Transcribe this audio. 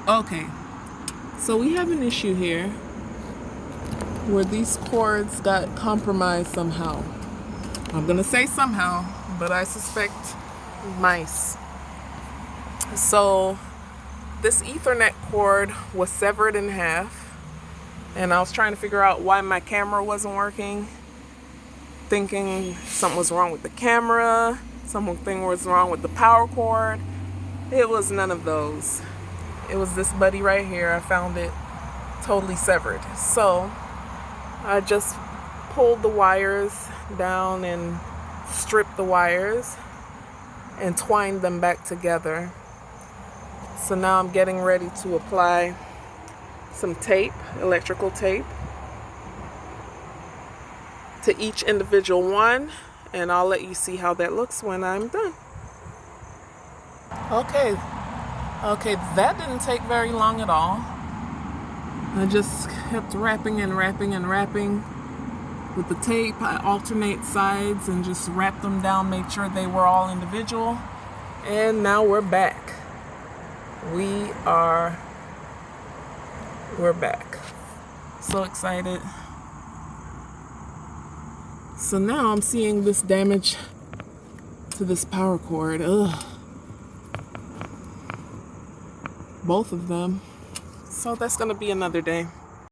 Okay, so we have an issue here where these cords got compromised somehow. I'm gonna say somehow, but I suspect mice. So this Ethernet cord was severed in half, and I was trying to figure out why my camera wasn't working, thinking something was wrong with the camera, something was wrong with the power cord. It was none of those. It was this buddy right here. I found it totally severed. So I just pulled the wires down and stripped the wires and twined them back together. So now I'm getting ready to apply some tape, electrical tape, to each individual one, and I'll let you see how that looks when I'm done. Okay, that didn't take very long at all. I just kept wrapping and wrapping and wrapping with the tape. I alternate sides and just wrap them down, made sure they were all individual. And now we're back. We're back. So excited. So now I'm seeing this damage to this power cord. Ugh. Both of them. So that's gonna be another day.